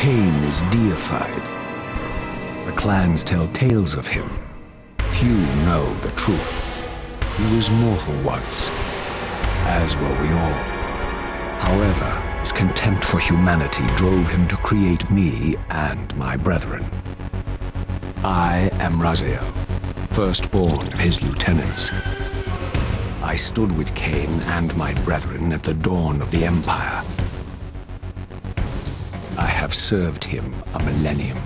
Kain is deified. The clans tell tales of him. Few know the truth. He was mortal once, as were we all. However, his contempt for humanity drove him to create me and my brethren. I am Raziel, firstborn of his lieutenants. I stood with Kain and my brethren at the dawn of the Empire. I have served him a millennium.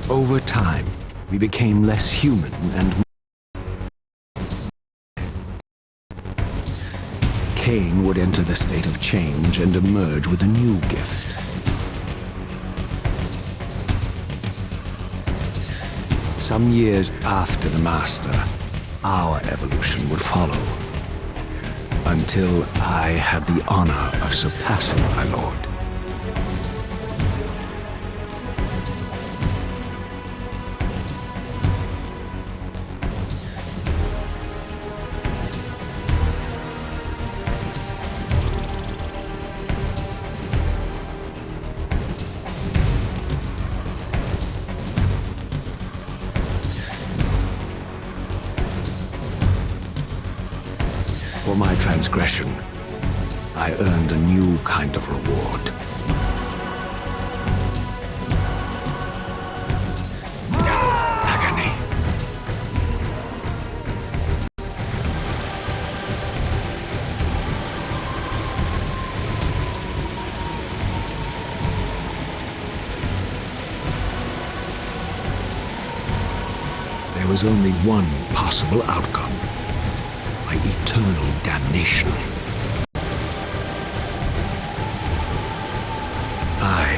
Over time, we became less human and Kain would enter the state of change and emerge with a new gift. Some years after the Master, our evolution would follow, until I had the honor of surpassing my lord. For my transgression, I earned a new kind of reward. Agony. There was only one possible outcome. My eternal damnation. I,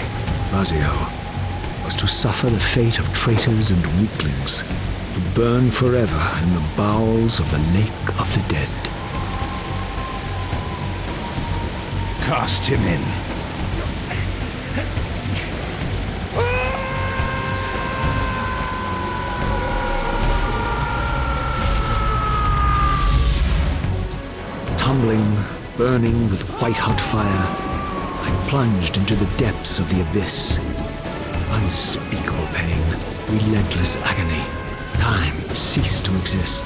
Raziel, was to suffer the fate of traitors and weaklings, to burn forever in the bowels of the lake of the dead. Cast him in. Tumbling, burning with white-hot fire, I plunged into the depths of the abyss. Unspeakable pain, relentless agony. Time ceased to exist.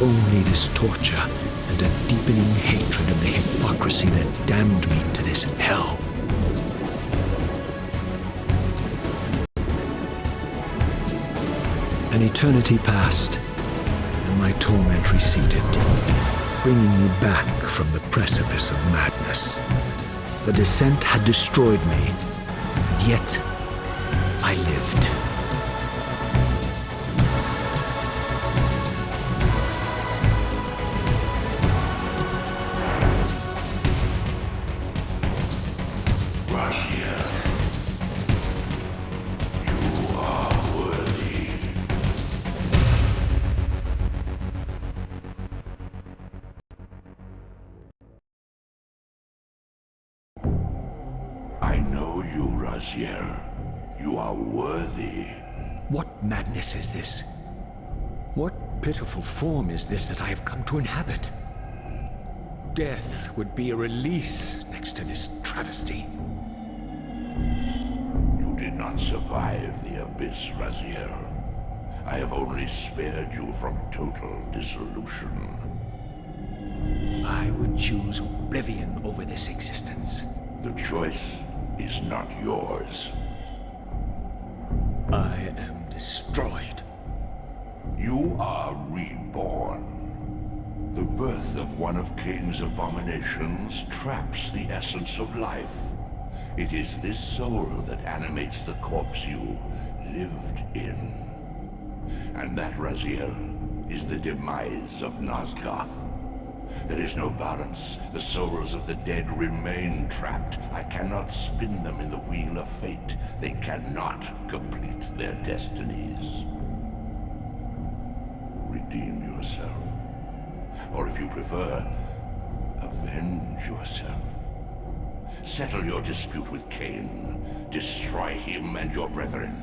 Only this torture and a deepening hatred of the hypocrisy that damned me to this hell. An eternity passed, and my torment receded, bringing me back from the precipice of madness. The descent had destroyed me, and yet I lived. Raziel, you are worthy. I know you, Raziel. You are worthy. What madness is this? What pitiful form is this that I have come to inhabit? Death would be a release next to this travesty. You did not survive the abyss, Raziel. I have only spared you from total dissolution. I would choose oblivion over this existence. The choice is not yours. I am destroyed. You are reborn. The birth of one of Kain's abominations traps the essence of life. It is this soul that animates the corpse you lived in. And that, Raziel, is the demise of Nosgoth. There is no balance. The souls of the dead remain trapped. I cannot spin them in the wheel of fate. They cannot complete their destinies. Redeem yourself. Or if you prefer, avenge yourself. Settle your dispute with Kain. Destroy him and your brethren.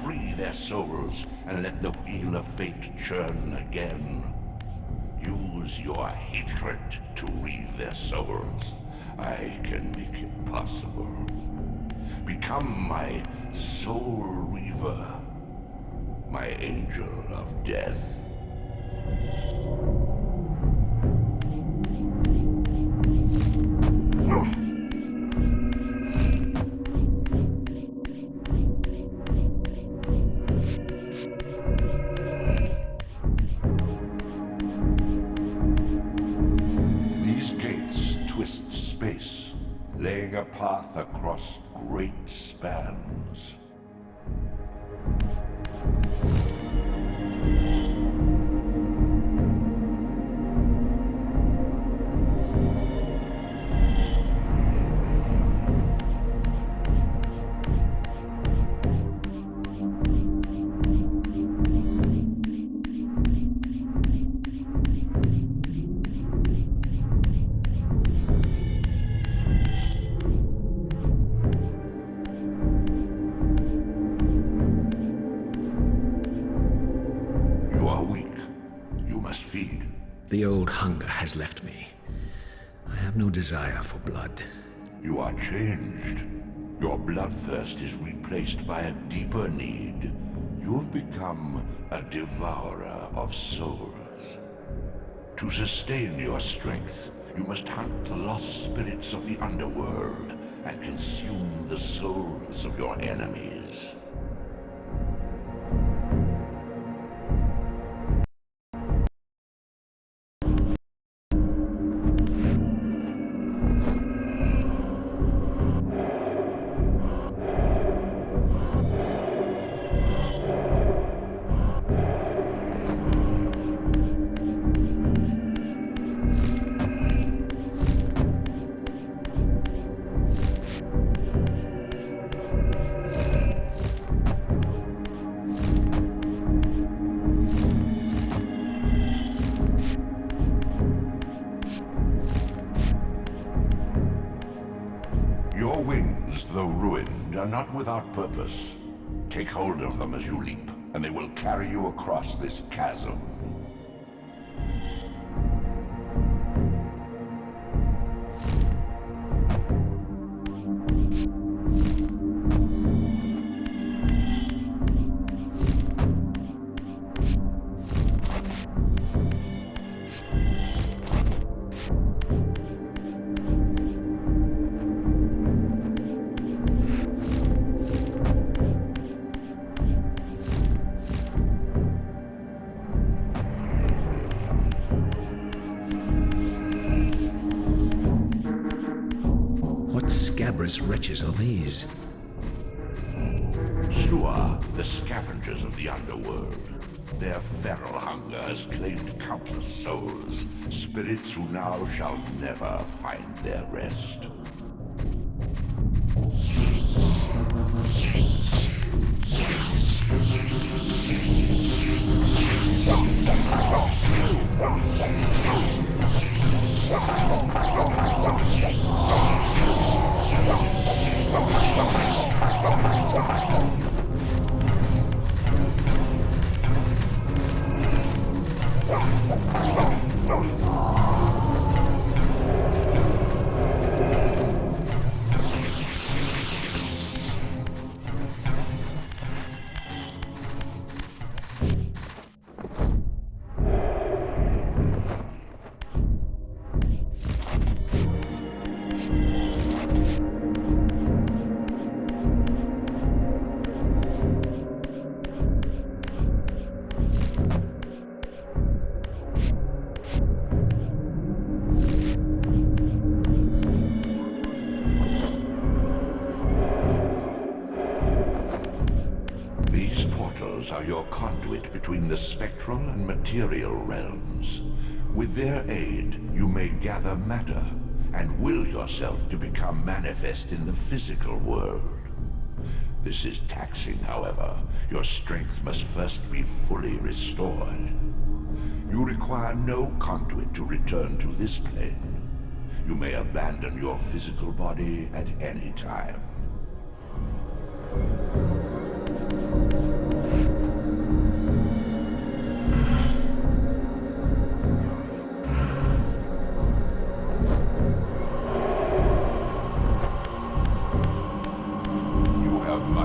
Free their souls and let the wheel of fate churn again. Use your hatred to reave their souls. I can make it possible. Become my soul reaver, my angel of death. These gates twist space, laying a path across great spans. The old hunger has left me. I have no desire for blood. You are changed. Your bloodthirst is replaced by a deeper need. You have become a devourer of souls. To sustain your strength, you must hunt the lost spirits of the underworld and consume the souls of your enemies. Your wings, though ruined, are not without purpose. Take hold of them as you leap, and they will carry you across this chasm. Scabrous wretches are these? Shua, the scavengers of the underworld. Their feral hunger has claimed countless souls, spirits who now shall never find their rest. Are your conduit between the spectral and material realms. With their aid, you may gather matter and will yourself to become manifest in the physical world. This is taxing, however. Your strength must first be fully restored. You require no conduit to return to this plane. You may abandon your physical body at any time.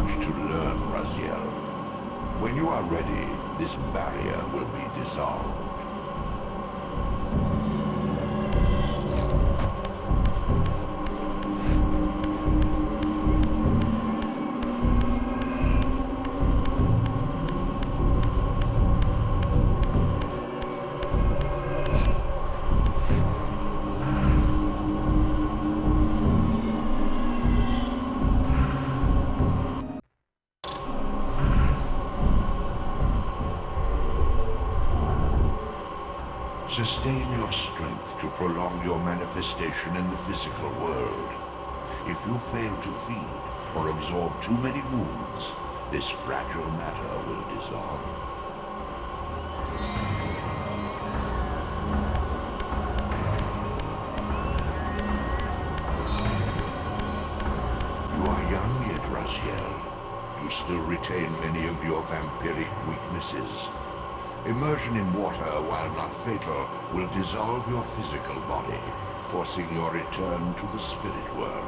much to learn, Raziel. When you are ready, this barrier will be dissolved. Sustain your strength to prolong your manifestation in the physical world. If you fail to feed or absorb too many wounds, this fragile matter will dissolve. You are young yet, Raziel. You still retain many of your vampiric weaknesses. Immersion in water, while not fatal, will dissolve your physical body, forcing your return to the spirit world.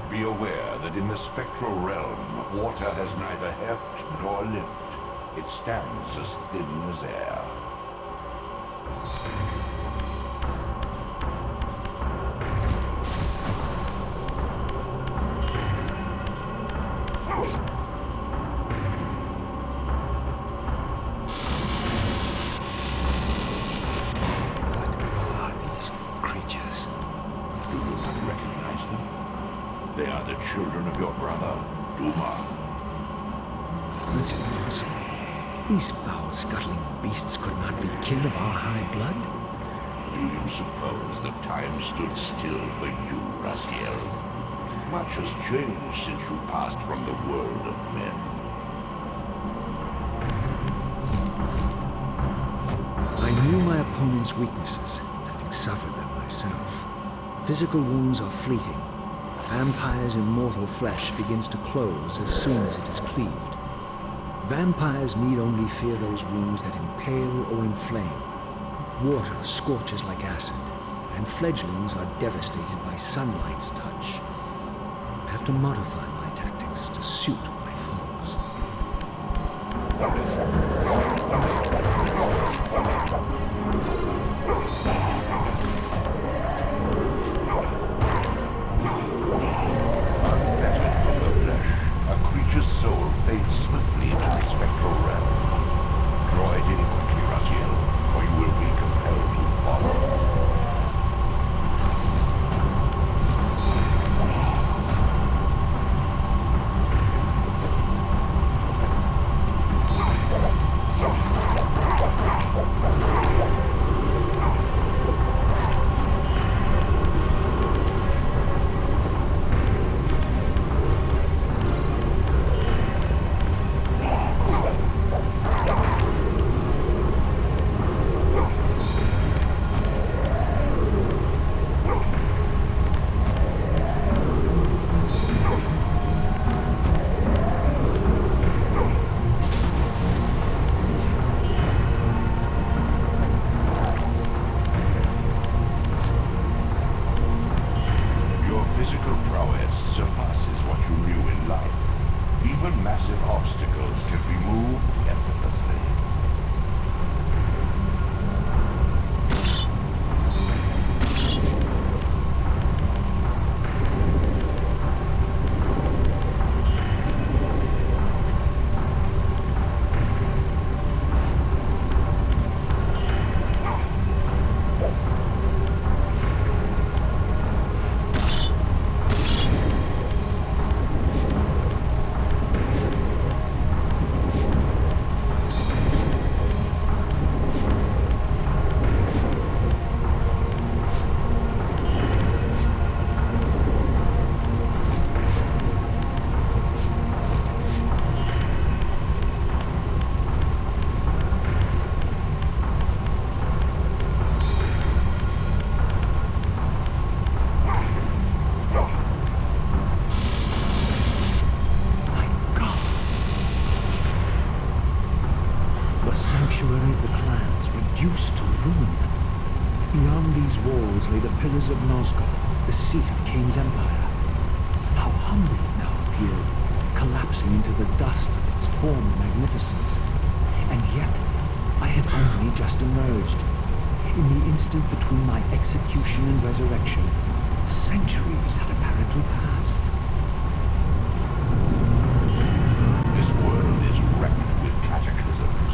Be aware that in the spectral realm, water has neither heft nor lift. It stands as thin as air. They are the children of your brother, Duma. It's impossible. These foul, scuttling beasts could not be kin of our high blood. Do you suppose that time stood still for you, Raziel? Much has changed since you passed from the world of men. I knew my opponent's weaknesses, having suffered them myself. Physical wounds are fleeting. Vampire's immortal flesh begins to close as soon as it is cleaved. Vampires need only fear those wounds that impale or inflame. Water scorches like acid, and fledglings are devastated by sunlight's touch. I have to modify my tactics to suit my foes. Soul fades swiftly into the spectral realm. Draw it in quickly, Raziel, or you will be compelled to follow. Lay the pillars of Nosgoth, the seat of Kain's empire. How humble it now appeared, collapsing collapsing into the dust of its former magnificence. And yet, I had only just emerged. In the instant between my execution and resurrection, centuries had apparently passed. This world is wrecked with cataclysms.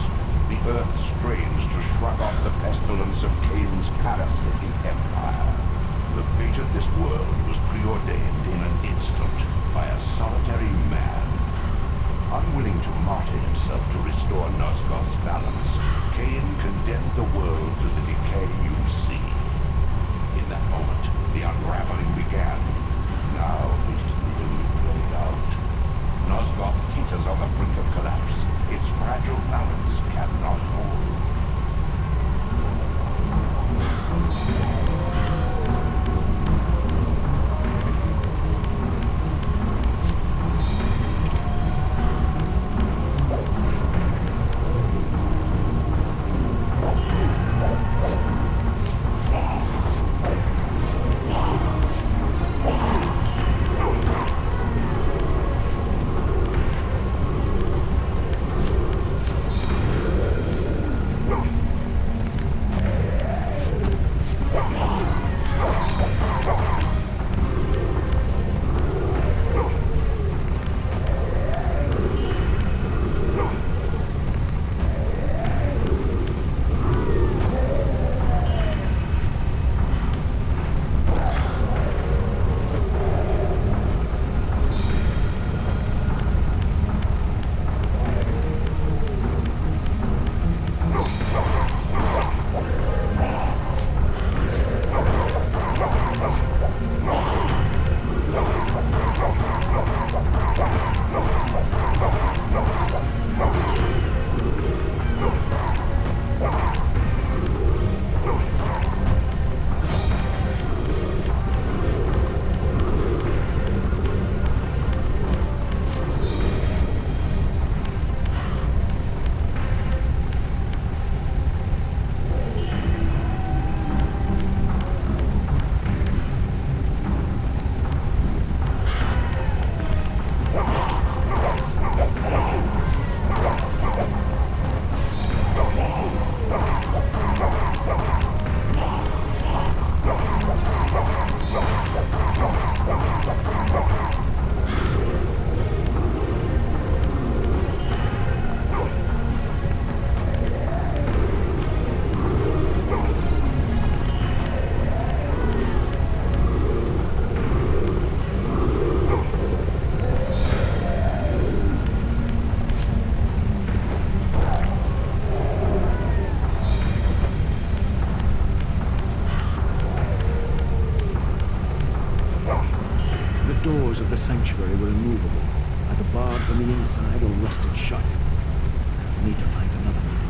The earth strains to shrug off the pestilence of Kain's parasitic empire. The fate of this world was preordained in an instant by a solitary man. Unwilling to martyr himself to restore Nosgoth's balance, Kain condemned the world to the decay you see. In that moment, the unraveling began. Now it is nearly played out. Nosgoth teeters on the brink of collapse. Its fragile balance cannot hold. Doors of the sanctuary were immovable, either barred from the inside or rusted shut. I would need to find another means.